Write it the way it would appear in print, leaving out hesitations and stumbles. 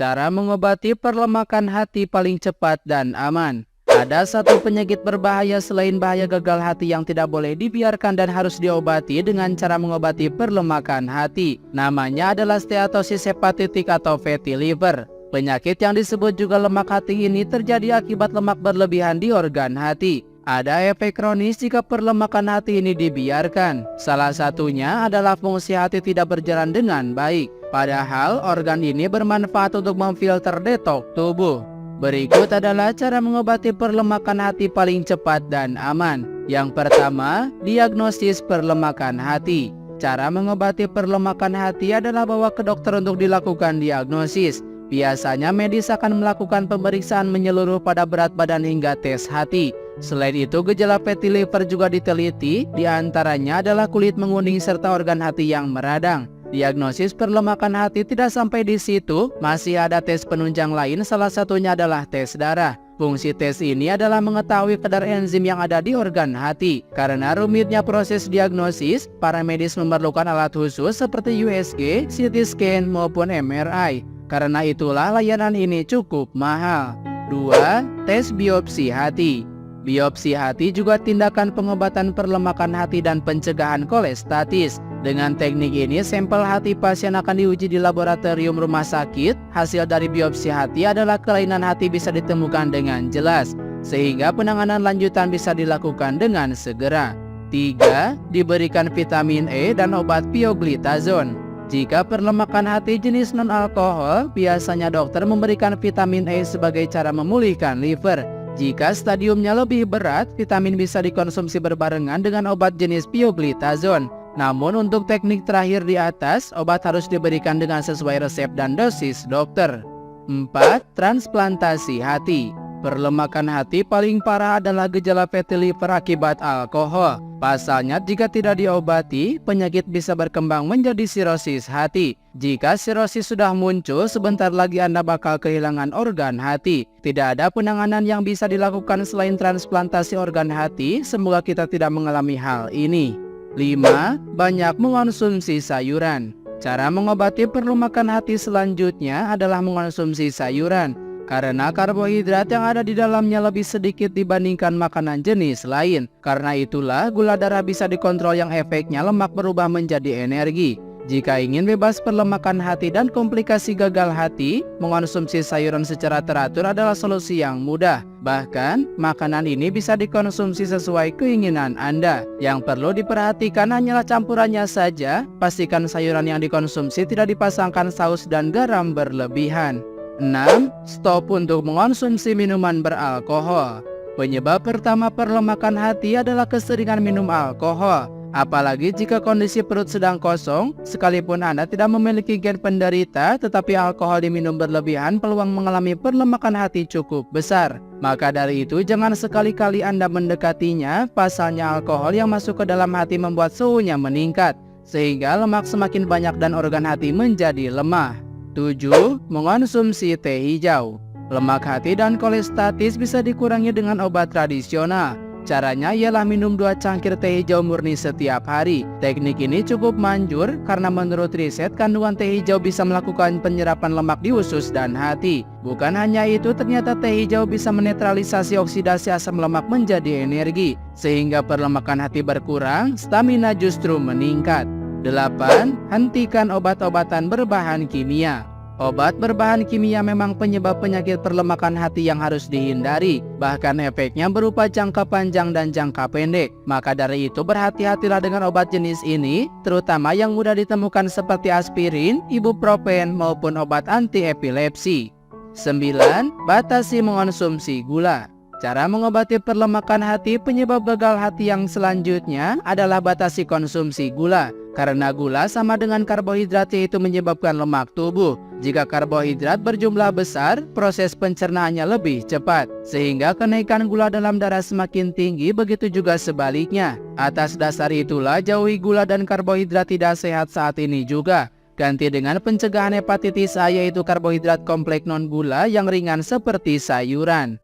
Cara mengobati perlemakan hati paling cepat dan aman. Ada satu penyakit berbahaya selain bahaya gagal hati yang tidak boleh dibiarkan dan harus diobati dengan cara mengobati perlemakan hati. Namanya adalah steatosis hepatitik atau fatty liver. Penyakit yang disebut juga lemak hati ini terjadi akibat lemak berlebihan di organ hati. Ada efek kronis jika perlemakan hati ini dibiarkan. Salah satunya adalah fungsi hati tidak berjalan dengan baik. Padahal organ ini bermanfaat untuk memfilter detoks tubuh. Berikut adalah cara mengobati perlemakan hati paling cepat dan aman. Yang pertama, diagnosis perlemakan hati. Cara mengobati perlemakan hati adalah bawa ke dokter untuk dilakukan diagnosis. Biasanya medis akan melakukan pemeriksaan menyeluruh pada berat badan hingga tes hati. Selain itu, gejala fatty liver juga diteliti, diantaranya adalah kulit menguning serta organ hati yang meradang. Diagnosis perlemakan hati tidak sampai di situ, masih ada tes penunjang lain, salah satunya adalah tes darah. Fungsi tes ini adalah mengetahui kadar enzim yang ada di organ hati. Karena rumitnya proses diagnosis, para medis memerlukan alat khusus seperti USG, CT scan maupun MRI. Karena itulah layanan ini cukup mahal. 2. Tes biopsi hati. Biopsi hati juga tindakan pengobatan perlemakan hati dan pencegahan kolestatis. Dengan teknik ini, sampel hati pasien akan diuji di laboratorium rumah sakit. Hasil dari biopsi hati adalah kelainan hati bisa ditemukan dengan jelas, sehingga penanganan lanjutan bisa dilakukan dengan segera. 3. Diberikan vitamin E dan obat pioglitazone. Jika perlemakan hati jenis non-alkohol, biasanya dokter memberikan vitamin E sebagai cara memulihkan liver. Jika stadiumnya lebih berat, vitamin bisa dikonsumsi berbarengan dengan obat jenis pioglitazone. Namun untuk teknik terakhir di atas, obat harus diberikan dengan sesuai resep dan dosis dokter. 4. Transplantasi hati. Perlemakan hati paling parah adalah gejala fatty liver akibat alkohol. Pasalnya, jika tidak diobati, penyakit bisa berkembang menjadi sirosis hati. Jika sirosis sudah muncul, sebentar lagi Anda bakal kehilangan organ hati. Tidak ada penanganan yang bisa dilakukan selain transplantasi organ hati. Semoga kita tidak mengalami hal ini. 5. Banyak mengonsumsi sayuran. Cara mengobati perlemakan hati selanjutnya adalah mengonsumsi sayuran. Karena karbohidrat yang ada di dalamnya lebih sedikit dibandingkan makanan jenis lain. Karena itulah gula darah bisa dikontrol yang efeknya lemak berubah menjadi energi. Jika ingin bebas perlemakan hati dan komplikasi gagal hati, mengonsumsi sayuran secara teratur adalah solusi yang mudah. Bahkan, makanan ini bisa dikonsumsi sesuai keinginan Anda. Yang perlu diperhatikan hanyalah campurannya saja. Pastikan sayuran yang dikonsumsi tidak dipasangkan saus dan garam berlebihan. 6. Stop untuk mengonsumsi minuman beralkohol. Penyebab pertama perlemakan hati adalah keseringan minum alkohol. Apalagi jika kondisi perut sedang kosong, sekalipun Anda tidak memiliki gen penderita, tetapi alkohol diminum berlebihan, peluang mengalami perlemakan hati cukup besar. Maka dari itu, jangan sekali-kali Anda mendekatinya, pasalnya alkohol yang masuk ke dalam hati membuat suhunya meningkat, sehingga lemak semakin banyak dan organ hati menjadi lemah. 7. Mengonsumsi teh hijau. Lemak hati dan kolestatis bisa dikurangi dengan obat tradisional. Caranya ialah minum 2 cangkir teh hijau murni setiap hari. Teknik ini cukup manjur karena menurut riset kandungan teh hijau bisa melakukan penyerapan lemak di usus dan hati. Bukan hanya itu, ternyata teh hijau bisa menetralisasi oksidasi asam lemak menjadi energi, sehingga perlemakan hati berkurang, stamina justru meningkat. 8. Hentikan obat-obatan berbahan kimia. Obat berbahan kimia memang penyebab penyakit perlemakan hati yang harus dihindari. Bahkan efeknya berupa jangka panjang dan jangka pendek. Maka dari itu berhati-hatilah dengan obat jenis ini, terutama yang mudah ditemukan seperti aspirin, ibuprofen maupun obat anti epilepsi. 9. Batasi mengonsumsi gula. Cara mengobati perlemakan hati penyebab gagal hati yang selanjutnya adalah batasi konsumsi gula. Karena gula sama dengan karbohidrat, yaitu menyebabkan lemak tubuh. Jika karbohidrat berjumlah besar, proses pencernaannya lebih cepat, sehingga kenaikan gula dalam darah semakin tinggi, begitu juga sebaliknya. Atas dasar itulah jauhi gula dan karbohidrat tidak sehat saat ini juga. Ganti dengan pencegahan hepatitis A, yaitu karbohidrat kompleks non gula yang ringan seperti sayuran.